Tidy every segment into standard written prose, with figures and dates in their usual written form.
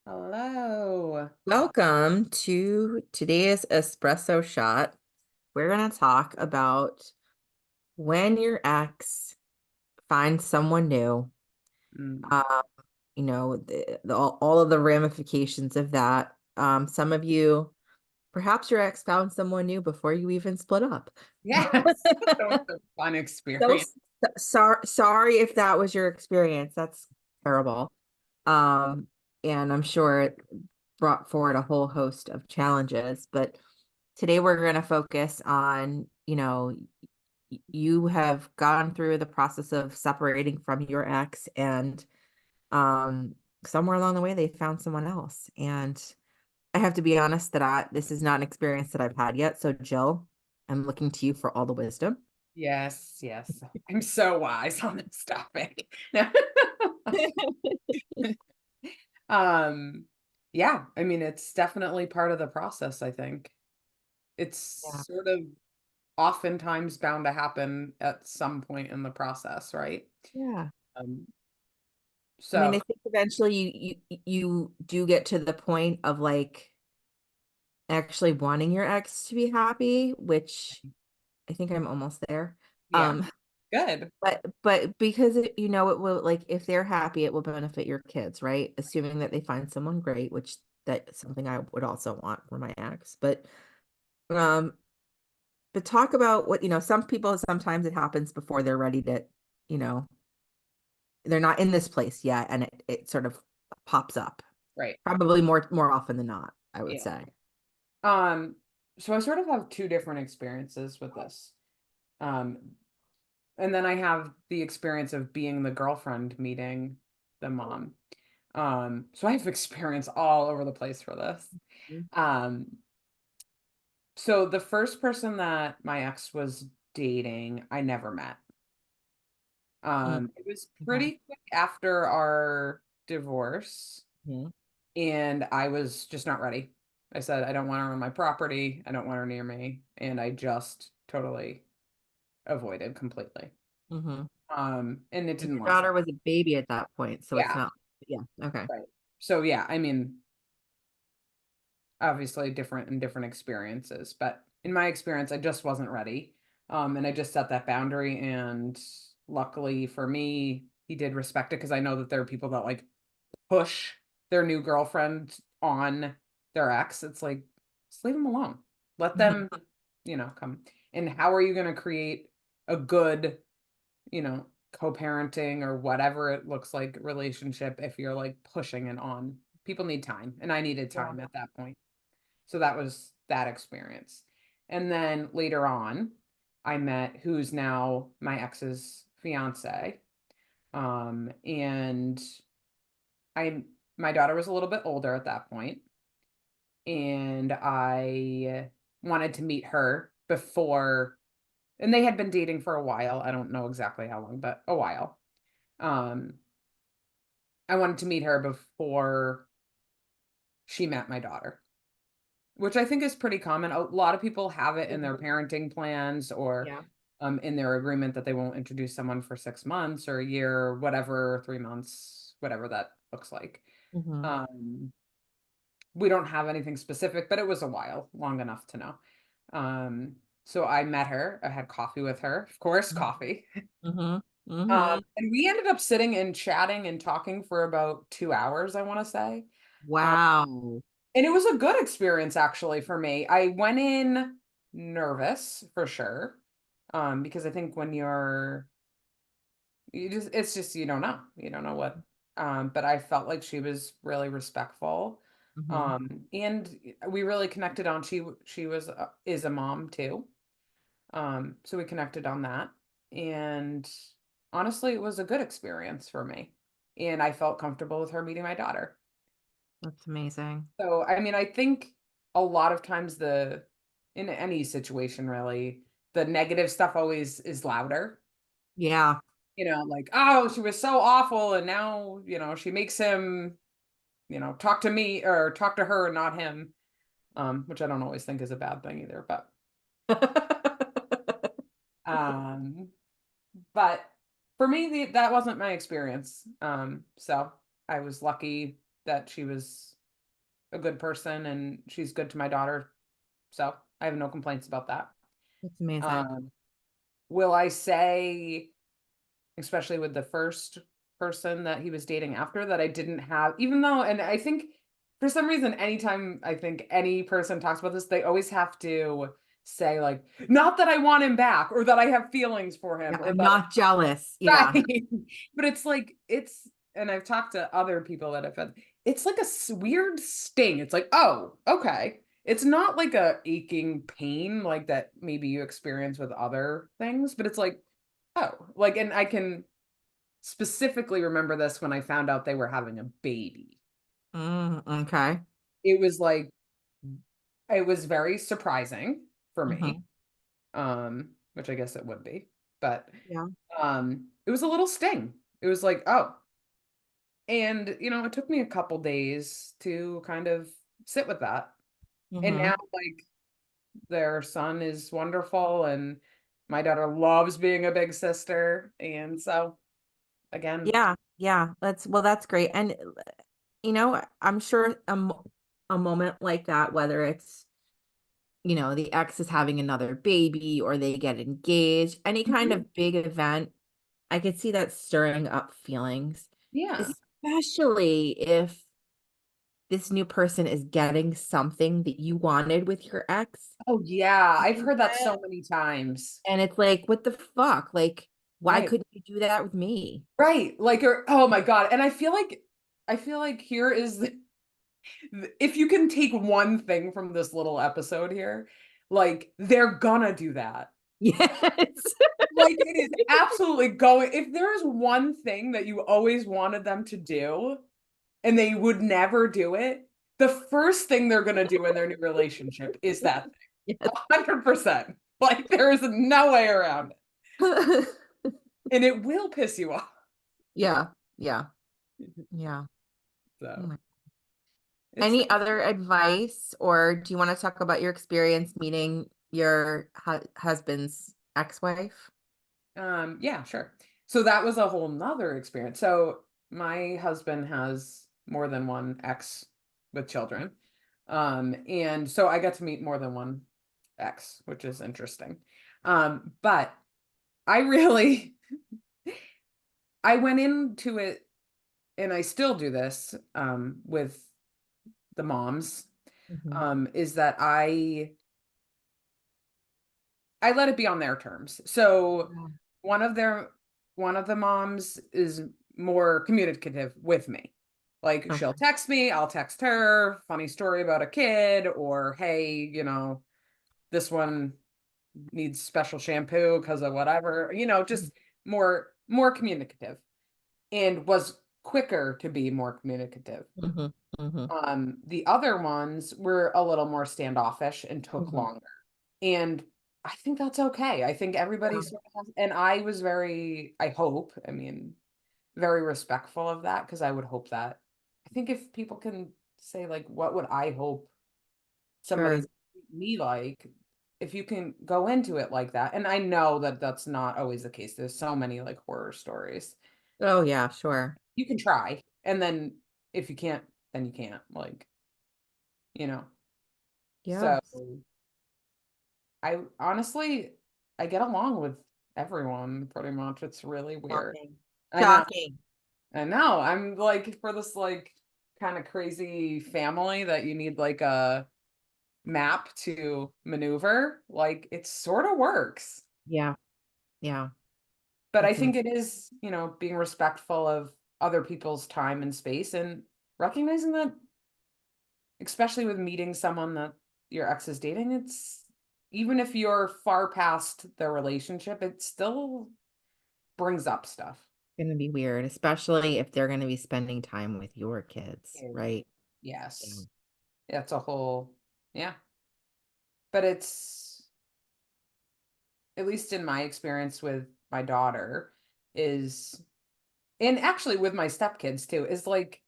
Hello. Welcome to today's Espresso Shot. We're going to talk about when your ex finds someone new, Mm. um, all of the ramifications of that. Some of you, perhaps your ex found someone new before you even split up. Yes. That was a fun So experience. sorry if that was your experience. That's terrible. Um, and I'm sure it brought forward a whole host of challenges, but today we're going to focus on, you have gone through the process of separating from your ex and um somewhere along the way they found someone else. And I have to be honest that this is not an experience that I've had yet. So Jill, I'm looking to you for all the wisdom. Yes, yes. I'm so wise on this topic. No. Um, yeah, I mean, it's definitely part of the process, I think. It's Yeah. sort of oftentimes bound to happen at some point in the process, right? Yeah. Um, I mean, I so think eventually you do get to the point of like actually wanting your ex to be happy, which I think I'm almost there. yeah, Um, good. but because it will, like, if they're happy, it will benefit your kids, right? Assuming that they find someone great, which that's something I would also want for my ex. Um, but talk about what, some people, sometimes it happens before they're ready to, you know, they're not in this place yet, and it sort of pops up. Right. Probably more often than not, I would Yeah. say. Um, so I sort of have two different experiences with this. Um, and then I have the experience of being the girlfriend meeting the mom. So I have experience all over the place for this. Mhm. Um, so the first person that my ex was dating, I never met. Mm, It was okay. pretty quick after our divorce, Mhm. and I was just not ready. I said, I don't want her on my property. I don't want her near me. And I just totally avoided completely. Mhm. And it And didn't your last long. daughter was a baby at that point, so it's Yeah, not. Yeah. Okay. right. So yeah, I mean, obviously different and different experiences, but in my experience, I just wasn't ready. And I just set that boundary, and luckily for me, he did respect it because I know that there are people that like push their new girlfriend on their ex. It's like, just leave them alone. Let them, come. And how are you going to create a good, co-parenting or whatever it looks like relationship if you're like pushing it on? People need time, and I needed Yeah. time at that point. So that was that experience. And then later on, I met who's now my ex's fiance. And I my daughter was a little bit older at that point, and I wanted to meet her before, and they had been dating for a while. I don't know exactly how long, but a while. Um, I wanted to meet her before she met my daughter, which I think is pretty common. A lot of people have it in their Mhm. parenting plans or Yeah. in their agreement that they won't introduce someone for 6 months or a year, or whatever, 3 months, whatever that looks like. Mhm. Um, we don't have anything specific, but it was a while, long enough to know. So I met her. I had coffee with her, of course, coffee. Mhm. Mhm. And we ended up sitting and chatting and talking for about 2 hours, I want to say. Um, Wow. and it was a good experience actually for me. I went in nervous for sure. Because I think when it's just you don't know. You don't know what. But I felt like she was really respectful. Mhm. And we really connected on she was is a mom too. So we connected on that. And honestly, it was a good experience for me. And I felt comfortable with her meeting my daughter. That's amazing. So, I mean, I think a lot of times in any situation really, the negative stuff always is louder. Yeah. Like, oh, she was so awful, and now, she makes him, talk to me or talk to her and not him. Which I don't always think is a bad thing either, um, but for me, that wasn't my experience. So I was lucky that she was a good person and she's good to my daughter. So I have no complaints about that. That's amazing. Um, will I say, especially with the first person that he was dating after, that I didn't have, even though, and I think for some reason, anytime I think any person talks about this, they always have to say, like, not that I want him back or that I have feelings for Yeah, him or I'm that, not jealous. Yeah. right. But it's like, and I've talked to other people that have had, it's like a weird sting. It's like, oh, okay. It's not like a aching pain like that maybe you experience with other things, but it's like, oh, like, and I can specifically remember this when I found out they were having a baby. Okay. It was like, it was very surprising for me, Hmm. which I guess it would be, but Yeah. it was a little sting. It was like, oh, and it took me a couple days to kind of sit with that. And now, Hmm. like, their son is wonderful, and my daughter loves being a big sister, and so again, Yeah. Yeah. That's great. And I'm sure a moment like that, whether it's, the ex is having another baby or they get engaged, any kind mhm, of big event, I could see that stirring up feelings, yeah. especially if this new person is getting something that you wanted with your ex. Oh, yeah, I've heard that And so many times. it's like, what the fuck? Like, why Right. couldn't you do that with me? Right, like, or oh my god, and I feel like here is if you can take one thing from this little episode here, like, they're gonna do that. Yes. Like, it is absolutely going if there is one thing that you always wanted them to do, and they would never do it, the first thing they're gonna do in their new relationship is that thing, Yes. 100%. Like, there is no way around it, and it will piss you off. Yeah. Yeah. Yeah. Oh So, my- it's Any other advice, or do you want to talk about your experience meeting your husband's ex-wife? Yeah, sure. So that was a whole nother experience. So my husband has more than one ex with children. And so I got to meet more than one ex, which is interesting. But I really I went into it and I still do this with the moms, Mhm. is that I let it be on their terms. So Yeah. one of their one of the moms is more communicative with me. Like she'll Okay. text me, I'll text her, funny story about a kid, or hey, this one needs special shampoo because of whatever, Mhm. just more communicative and was quicker to be more communicative. Mhm. Mhm. The other ones were a little more standoffish and took Mhm. longer. And I think that's okay. I think everybody Yeah. sort of has, and I was I hope, I mean, very respectful of that because I would hope that. I think if people can say, like, what would I hope somebody's Sure. me like, if you can go into it like that. And I know that that's not always the case. There's so many like horror stories. Oh yeah, sure. You can try. And then if you can't, then you can't. Like, you know. So Yes. I honestly, I get along with everyone pretty much. It's really weird. Shocking. I know. Shocking. I know. I'm like for this like kind of crazy family that you need like a map to maneuver, like it sort of works. Yeah. Yeah. But I That's amazing. think it is, being respectful of other people's time and space and recognizing that, especially with meeting someone that your ex is dating, it's even if you're far past their relationship, it still brings up stuff. Gonna be weird, especially if they're gonna be spending time with your kids, Is right? Yeah. yes. It's a whole yeah. But it's at least in my experience with my daughter is and actually with my stepkids too, is like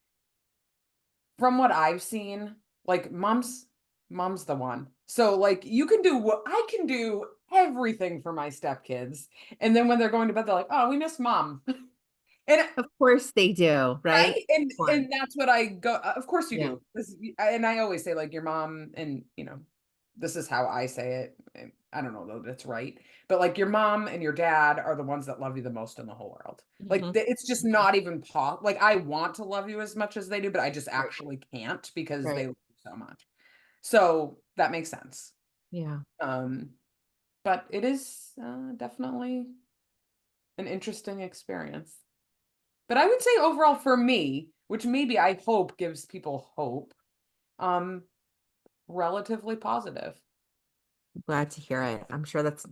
from what I've seen, like mom's the one. So like you can do what I can do everything for my stepkids. And then when they're going to bed, they're like, oh, we miss mom. And Of course they do, right? right, and Of course. and that's what I go, of course you Yeah. do. And I always say, like, your mom, and, this is how I say it, and I don't know that it's right, but, like, your mom and your dad are the ones that love you the most in the whole world. Like, Mhm. it's just Mhm. not even like, I want to love you as much as they do, but I just Right. actually can't because Right. they love you so much. So, that makes sense. Yeah. Um, but it is, definitely an interesting experience. But I would say overall for me, which maybe I hope gives people hope, um, relatively positive. Glad to hear it. I'm sure that's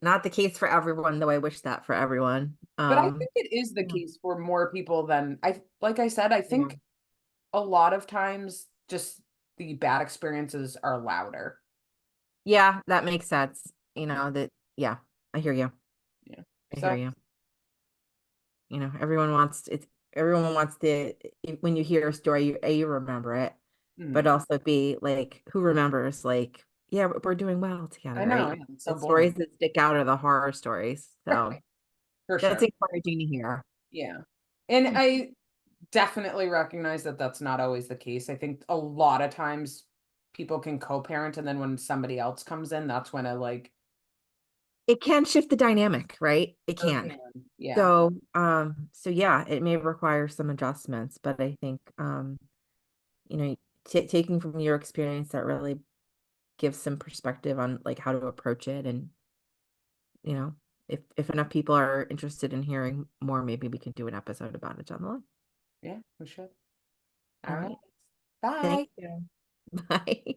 not the case for everyone, though I wish that for everyone. But I think it is the Yeah. case for more people than like I said, I Yeah. think a lot of times just the bad experiences are louder. Yeah, that makes sense. Yeah, I hear you. Yeah. I hear So, you. Everyone wants to, when you hear a story, you remember it, but mhm. also be like, who remembers, like, yeah, we're doing well together, I know, right? yeah, it's so The stories boring. that stick out are the horror stories. So Right. For that's sure. encouraging to hear. Yeah. And Yeah. I definitely recognize that that's not always the case. I think a lot of times people can co-parent, and then when somebody else comes in, that's when I like, It can shift the dynamic, right? It sure can. can. Yeah. So yeah, it may require some adjustments, but I think, you know, taking from your experience, that really gives some perspective on like how to approach it. And, you know, if enough people are interested in hearing more, maybe we can do an episode about it down the line. Yeah, we should. All All right. right. Thank Bye. you. Bye.